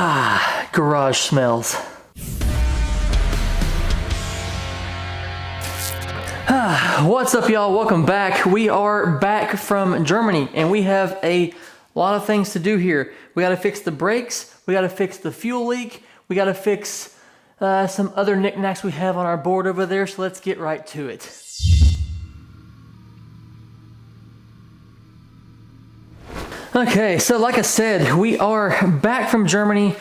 Ah, garage smells. What's up, y'all? Welcome back. We are back from Germany and we have a lot of things to do here. We got to fix the brakes, we got to fix the fuel leak, we got to fix some other knickknacks we have on our board over there, so let's get right to it. Okay, so like I said, we are back from Germany.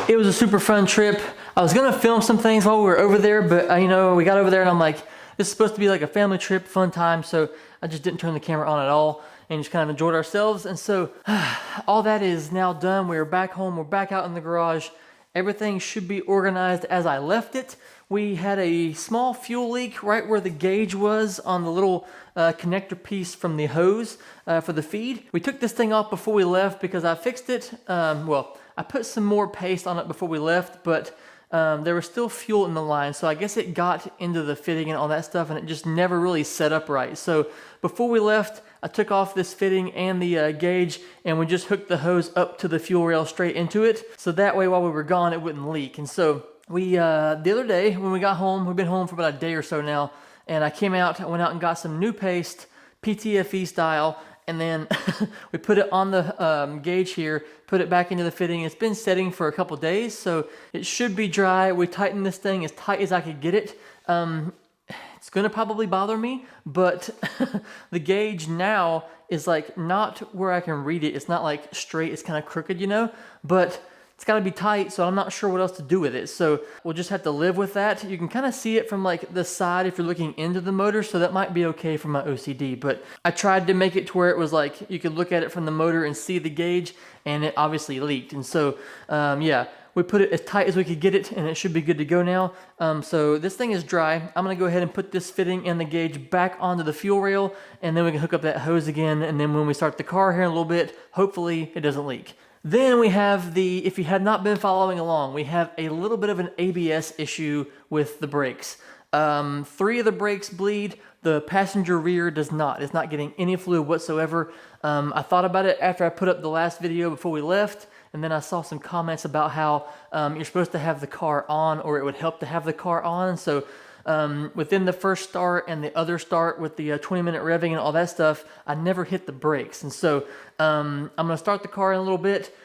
It was a super fun trip. I was gonna film some things while we were over there, but you know, we got over there and I'm like, this is supposed to be like a family trip, fun time, so I just didn't turn the camera on at all and just kind of enjoyed ourselves. And so all that is now done. We're back home, we're back out in the garage. Everything should be organized as I left it. We had a small fuel leak right where the gauge was on the little connector piece from the hose for the feed. We took this thing off before we left because I fixed it. Well, I put some more paste on it before we left, but there was still fuel in the line, so I guess it got into the fitting and all that stuff, and it just never really set up right. So before we left, I took off this fitting and the gauge, and we just hooked the hose up to the fuel rail straight into it, so that way while we were gone, it wouldn't leak. And so we, the other day when we got home, we've been home for about a day or so now, and I went out and got some new paste, PTFE style, and then we put it on the gauge here, put it back into the fitting. It's been setting for a couple days, so it should be dry. We tightened this thing as tight as I could get it. It's gonna probably bother me, but the gauge now is like not where I can read it. It's not like straight, it's kind of crooked, you know, but it's gotta be tight, so I'm not sure what else to do with it. So we'll just have to live with that. You can kind of see it from like the side if you're looking into the motor, so that might be okay for my OCD, but I tried to make it to where it was like, you could look at it from the motor and see the gauge, and it obviously leaked. And so, yeah, we put it as tight as we could get it, and it should be good to go now. So this thing is dry. I'm gonna go ahead and put this fitting and the gauge back onto the fuel rail, and then we can hook up that hose again, and then when we start the car here in a little bit, hopefully it doesn't leak. Then we have if you had not been following along, we have a little bit of an ABS issue with the brakes. 3 of the brakes bleed, the passenger rear does not. It's not getting any fluid whatsoever. I thought about it after I put up the last video before we left, and then I saw some comments about how you're supposed to have the car on, or it would help to have the car on. So within the first start and the other start with the 20-minute revving and all that stuff, I never hit the brakes. And so I'm gonna start the car in a little bit.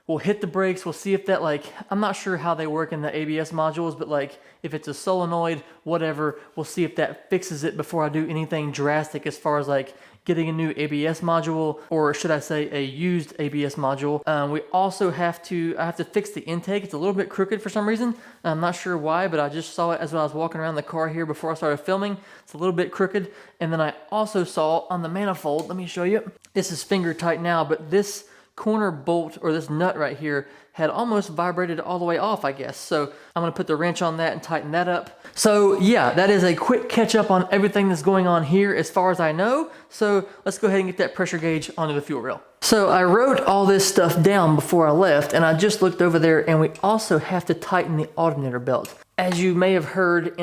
We'll hit the brakes, we'll see if that, like, I'm not sure how they work in the ABS modules, but like if it's a solenoid, whatever, we'll see if that fixes it before I do anything drastic as far as like getting a new ABS module, or should I say a used ABS module. We also I have to fix the intake. It's a little bit crooked for some reason. I'm not sure why, but I just saw it as I was walking around the car here before I started filming. It's a little bit crooked. And then I also saw on the manifold, let me show you. This is finger tight now, but this corner bolt, or this nut right here, had almost vibrated all the way off, I guess. So I'm gonna put the wrench on that and tighten that up. So yeah, that is a quick catch up on everything that's going on here as far as I know. So let's go ahead and get that pressure gauge onto the fuel rail. So I wrote all this stuff down before I left, and I just looked over there, and we also have to tighten the alternator belt. As you may have heard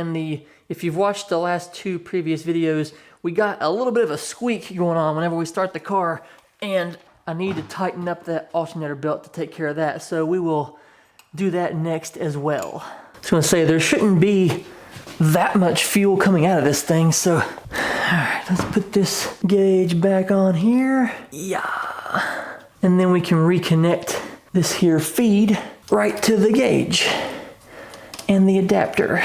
if you've watched the last 2 previous videos, we got a little bit of a squeak going on whenever we start the car, and I need to tighten up that alternator belt to take care of that, so we will do that next as well. I was gonna say, there shouldn't be that much fuel coming out of this thing, so all right, let's put this gauge back on here. Yeah. And then we can reconnect this here feed right to the gauge and the adapter.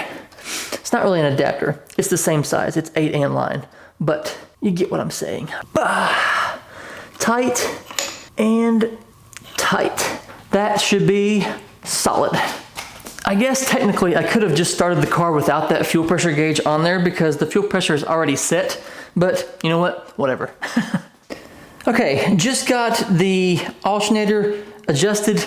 It's not really an adapter, it's the same size, it's 8 line, but you get what I'm saying. Tight and tight. That should be solid. I guess technically I could have just started the car without that fuel pressure gauge on there because the fuel pressure is already set, but you know what, whatever. Okay, just got the alternator adjusted.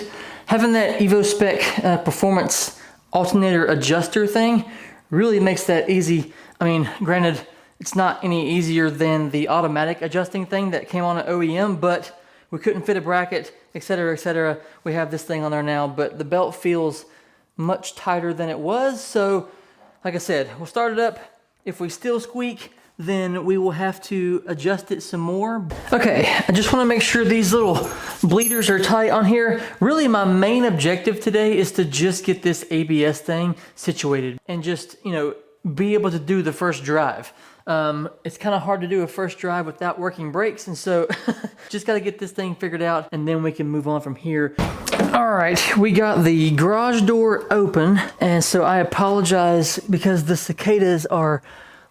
Having that EvoSpec performance alternator adjuster thing really makes that easy. I mean, granted, it's not any easier than the automatic adjusting thing that came on at OEM, but we couldn't fit a bracket, etc., etc. We have this thing on there now, but the belt feels much tighter than it was. So, like I said, we'll start it up. If we still squeak, then we will have to adjust it some more. Okay, I just want to make sure these little bleeders are tight on here. Really, my main objective today is to just get this ABS thing situated and just, you know, be able to do the first drive. It's kind of hard to do a first drive without working brakes, and so just got to get this thing figured out, and then we can move on from here. All right, we got the garage door open, and so I apologize because the cicadas are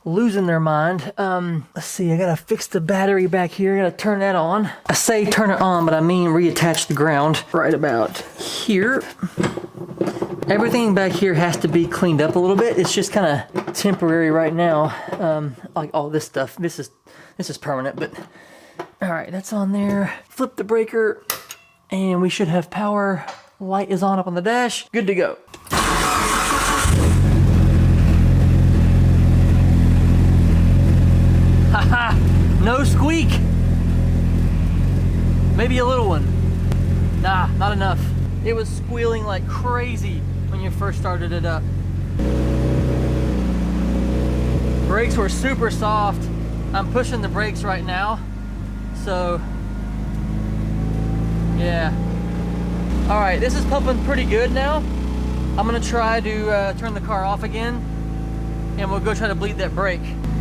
losing their mind. Let's see, I gotta fix the battery back here. I gotta turn that on. I say turn it on, but I mean reattach the ground right about here. Everything back here has to be cleaned up a little bit. It's just kind of temporary right now. Like all this stuff. This is permanent, but all right, that's on there. Flip the breaker, and we should have power. Light is on up on the dash. Good to go. Haha! No squeak. Maybe a little one. Nah, not enough. It was squealing like crazy when you first started it up. Brakes were super soft. I'm pushing the brakes right now, so yeah. All right, this is pumping pretty good now. I'm gonna try to turn the car off again, and we'll go try to bleed that brake.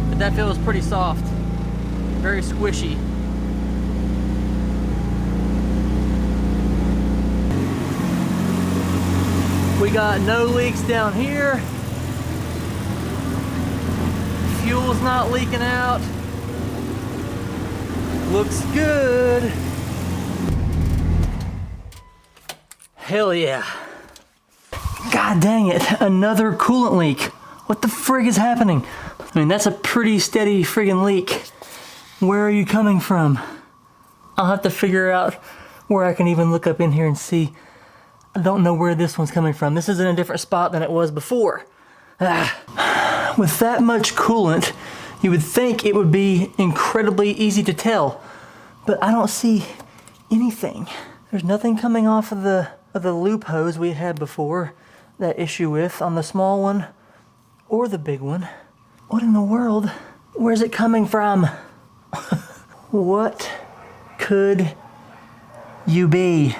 But that feels pretty soft, very squishy. We got no leaks down here. Fuel's not leaking out. Looks good. Hell yeah. God dang it, another coolant leak. What the frig is happening? I mean, that's a pretty steady friggin' leak. Where are you coming from? I'll have to figure out where I can even look up in here and see. I don't know where this one's coming from. This is in a different spot than it was before. With that much coolant, you would think it would be incredibly easy to tell, but I don't see anything. There's nothing coming off of the loop hose we had before that issue with on the small one or the big one. What in the world? Where's it coming from? What could you be?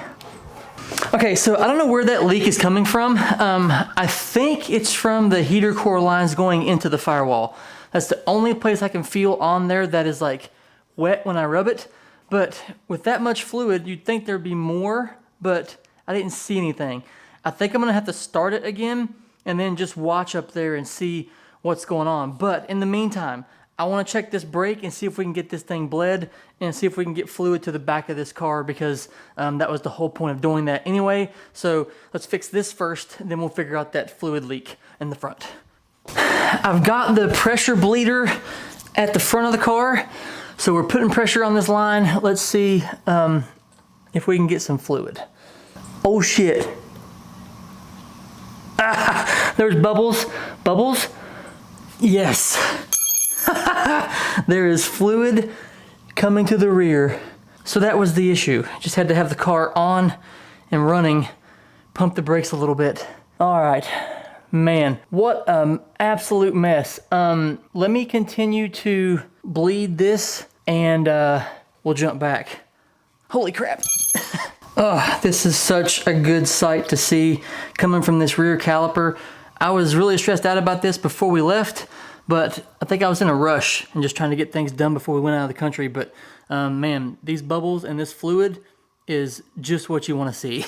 Okay, so I don't know where that leak is coming from. I think it's from the heater core lines going into the firewall. That's the only place I can feel on there that is like wet when I rub it. But with that much fluid, you'd think there'd be more, but I didn't see anything. I think I'm gonna have to start it again and then just watch up there and see what's going on. But in the meantime, I want to check this brake and see if we can get this thing bled and see if we can get fluid to the back of this car, because that was the whole point of doing that anyway. So let's fix this first, and then we'll figure out that fluid leak in the front. I've got the pressure bleeder at the front of the car, so we're putting pressure on this line. Let's see if we can get some fluid. Oh shit. There's bubbles. Bubbles? Yes. There is fluid coming to the rear. So that was the issue. Just had to have the car on and running, pump the brakes a little bit. All right, man, what absolute mess. Let me continue to bleed this and we'll jump back. Holy crap. Oh, this is such a good sight to see coming from this rear caliper. I was really stressed out about this before we left, but I think I was in a rush and just trying to get things done before we went out of the country. But man, these bubbles and this fluid is just what you want to see.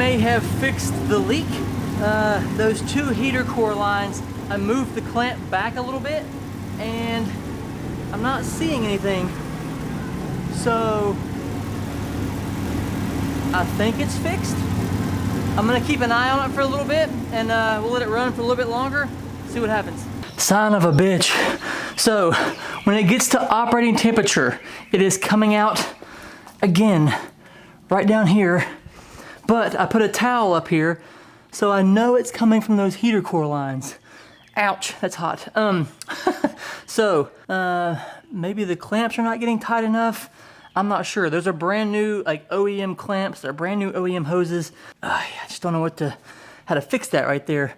may have fixed the leak. Those two heater core lines, I moved the clamp back a little bit and I'm not seeing anything. So I think it's fixed. I'm gonna keep an eye on it for a little bit and we'll let it run for a little bit longer, see what happens. Son of a bitch. So when it gets to operating temperature, it is coming out again, right down here. But I put a towel up here, so I know it's coming from those heater core lines. Ouch, that's hot. So maybe the clamps are not getting tight enough. I'm not sure. Those are brand new, like OEM clamps. They're brand new OEM hoses. I just don't know how to fix that right there.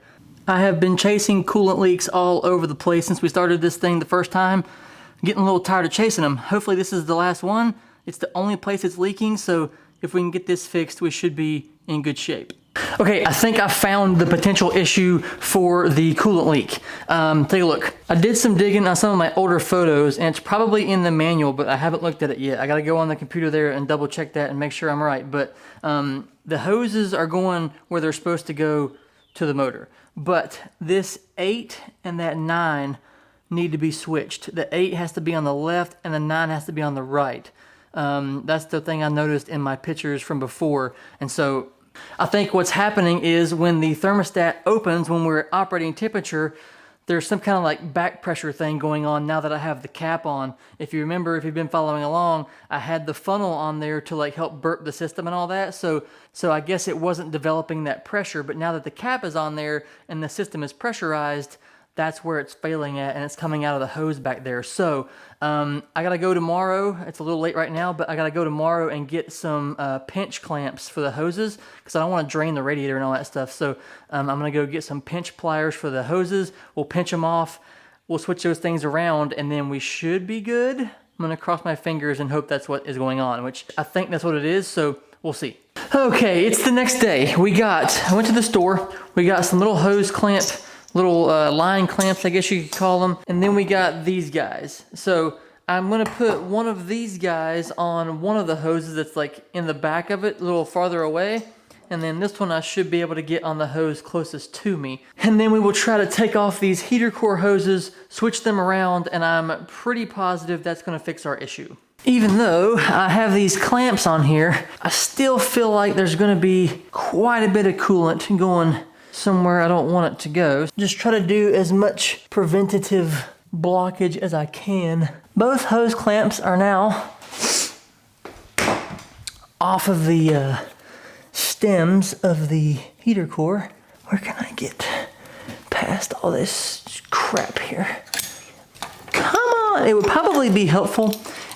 I have been chasing coolant leaks all over the place since we started this thing the first time. I'm getting a little tired of chasing them. Hopefully this is the last one. It's the only place it's leaking, so if we can get this fixed, we should be in good shape. Okay, I think I found the potential issue for the coolant leak. Take a look. I did some digging on some of my older photos, and it's probably in the manual, but I haven't looked at it yet. I gotta go on the computer there and double check that and make sure I'm right. But the hoses are going where they're supposed to go to the motor. But this 8 and that 9 need to be switched. The 8 has to be on the left and the 9 has to be on the right. That's the thing I noticed in my pictures from before. And so I think what's happening is when the thermostat opens, when we're at operating temperature, there's some kind of like back pressure thing going on now that I have the cap on. If you remember, if you've been following along, I had the funnel on there to like help burp the system and all that. So I guess it wasn't developing that pressure, but now that the cap is on there and the system is pressurized, that's where it's failing at, and it's coming out of the hose back there. So I gotta go tomorrow. It's a little late right now, but I gotta go tomorrow and get some pinch clamps for the hoses because I don't want to drain the radiator and all that stuff. So I'm gonna go get some pinch pliers for the hoses. We'll pinch them off. We'll switch those things around, and then we should be good. I'm gonna cross my fingers and hope that's what is going on, which I think that's what it is. So we'll see. Okay, it's the next day. I went to the store. We got some little hose clamp. Little line clamps, I guess you could call them. And then we got these guys. So I'm gonna put one of these guys on one of the hoses that's like in the back of it, a little farther away. And then this one I should be able to get on the hose closest to me. And then we will try to take off these heater core hoses, switch them around, and I'm pretty positive that's gonna fix our issue. Even though I have these clamps on here, I still feel like there's gonna be quite a bit of coolant going somewhere I don't want it to go. Just try to do as much preventative blockage as I can. Both hose clamps are now off of the stems of the heater core. Where can I get past all this crap here? Come on! It would probably be helpful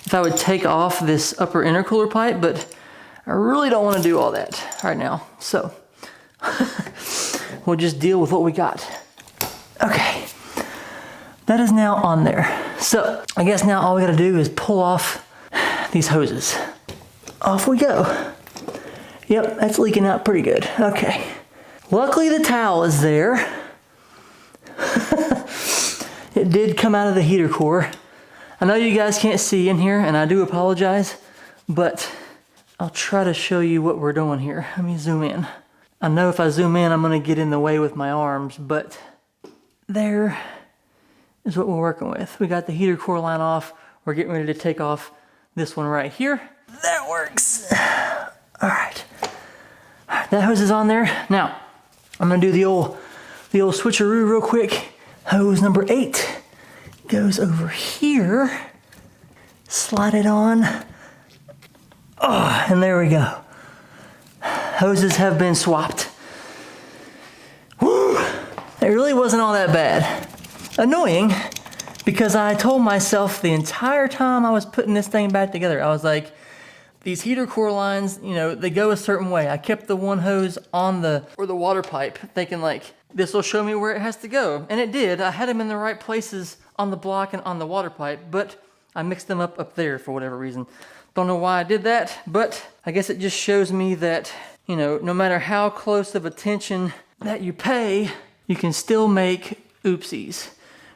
if I would take off this upper intercooler pipe, but I really don't want to do all that right now. So we'll just deal with what we got. Okay, that is now on there. So I guess now all we gotta do is pull off these hoses. Off we go. Yep, that's leaking out pretty good. Okay. Luckily the towel is there. It did come out of the heater core. I know you guys can't see in here, and I do apologize, but I'll try to show you what we're doing here. Let me zoom in. I know if I zoom in, I'm gonna get in the way with my arms, but there is what we're working with. We got the heater core line off. We're getting ready to take off this one right here. That works. All right, that hose is on there. Now, I'm gonna do the old switcheroo real quick. Hose number 8 goes over here. Slide it on. Oh, and there we go. Hoses have been swapped. Woo! It really wasn't all that bad. Annoying, because I told myself the entire time I was putting this thing back together, I was like, these heater core lines, you know, they go a certain way. I kept the one hose on the water pipe, thinking like, this will show me where it has to go. And it did. I had them in the right places on the block and on the water pipe, but I mixed them up there for whatever reason. Don't know why I did that, but I guess it just shows me that, you know, no matter how close of attention that you pay, you can still make oopsies,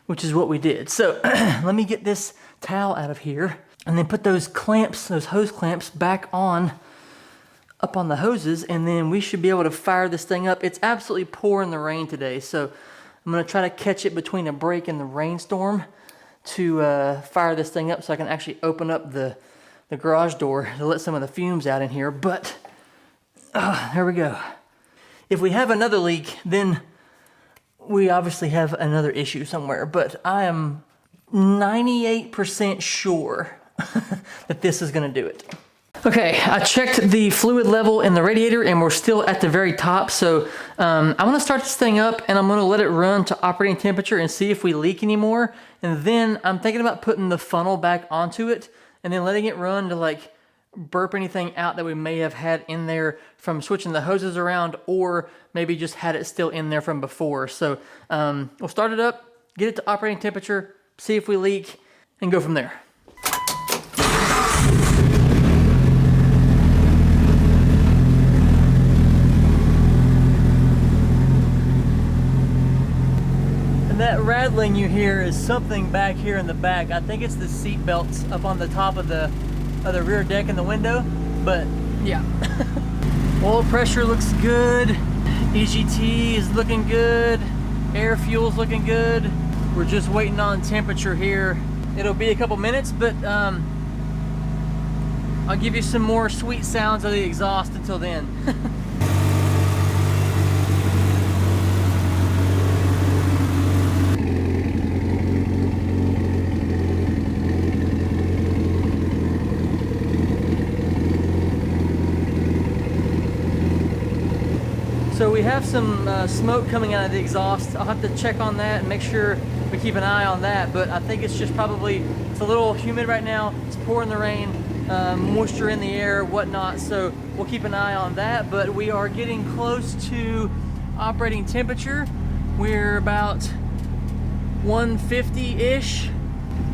which is what we did. So let me get this towel out of here and then put those clamps, those hose clamps back on up on the hoses, and then we should be able to fire this thing up. It's absolutely pouring the rain today, so I'm gonna try to catch it between the break and the rainstorm to fire this thing up so I can actually open up the garage door to let some of the fumes out in here. But here we go. If we have another leak, then we obviously have another issue somewhere, but I am 98% sure that this is gonna do it. Okay, I checked the fluid level in the radiator and we're still at the very top. So I'm gonna start this thing up and I'm gonna let it run to operating temperature and see if we leak anymore. And then I'm thinking about putting the funnel back onto it and then letting it run to like burp anything out that we may have had in there from switching the hoses around, or maybe just had it still in there from before. So we'll start it up, get it to operating temperature, see if we leak, and go from there. That rattling you hear is something back here in the back. I think it's the seat belts up on the top of the rear deck in the window, but yeah. Oil pressure looks good. EGT is looking good. Air fuel's looking good. We're just waiting on temperature here. It'll be a couple minutes, but I'll give you some more sweet sounds of the exhaust until then. So we have some smoke coming out of the exhaust. I'll have to check on that and make sure we keep an eye on that, but I think it's just probably, it's a little humid right now. It's pouring the rain, moisture in the air, whatnot, so we'll keep an eye on that. But we are getting close to operating temperature. We're about 150-ish.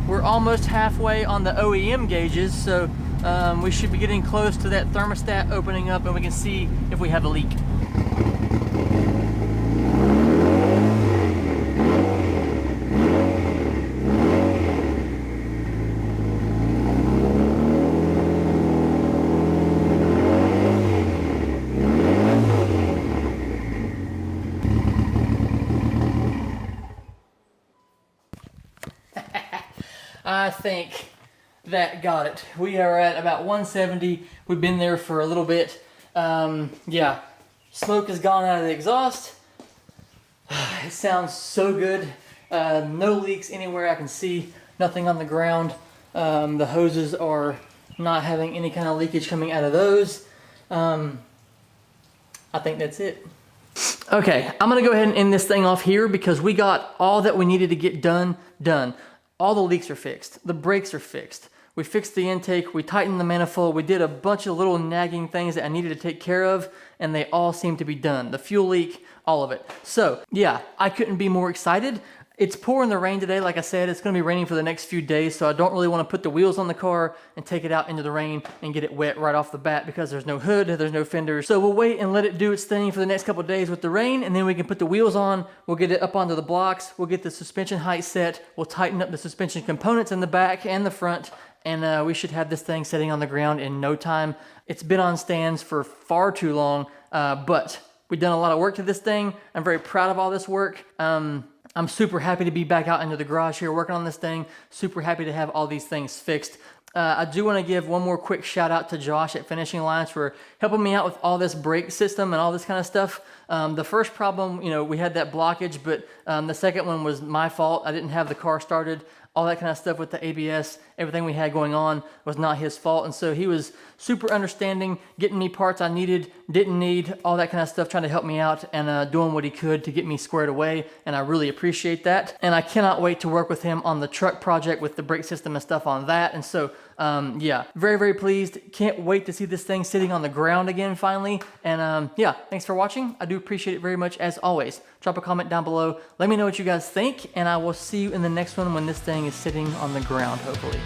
We're almost halfway on the OEM gauges, so we should be getting close to that thermostat opening up and we can see if we have a leak. I think that got it. We are at about 170. We've been there for a little bit. Yeah, smoke has gone out of the exhaust. It sounds so good. No leaks anywhere I can see. Nothing on the ground. The hoses are not having any kind of leakage coming out of those. I think that's it. Okay, I'm gonna go ahead and end this thing off here because we got all that we needed to get done. All the leaks are fixed. The brakes are fixed. We fixed the intake. We tightened the manifold. We did a bunch of little nagging things that I needed to take care of, and they all seem to be done. The fuel leak, all of it. So yeah, I couldn't be more excited. It's pouring the rain today. Like I said, it's gonna be raining for the next few days, so I don't really wanna put the wheels on the car and take it out into the rain and get it wet right off the bat because there's no hood, there's no fenders. So we'll wait and let it do its thing for the next couple of days with the rain, and then we can put the wheels on, we'll get it up onto the blocks, we'll get the suspension height set, we'll tighten up the suspension components in the back and the front, and we should have this thing sitting on the ground in no time. It's been on stands for far too long, but we've done a lot of work to this thing. I'm very proud of all this work. I'm super happy to be back out into the garage here working on this thing. Super happy to have all these things fixed. I do want to give one more quick shout out to Josh at Finishing Lines for helping me out with all this brake system and all this kind of stuff. The first problem, you know, we had that blockage, but the second one was my fault. I didn't have the car started. All that kind of stuff with the ABS, everything we had going on was not his fault. And so he was super understanding, getting me parts I needed, didn't need, all that kind of stuff, trying to help me out and doing what he could to get me squared away. And I really appreciate that. And I cannot wait to work with him on the truck project with the brake system and stuff on that. And so, yeah, very, very pleased. Can't wait to see this thing sitting on the ground again finally. And yeah, thanks for watching. I do appreciate it very much as always. Drop a comment down below. Let me know what you guys think, and I will see you in the next one when this thing is sitting on the ground, hopefully.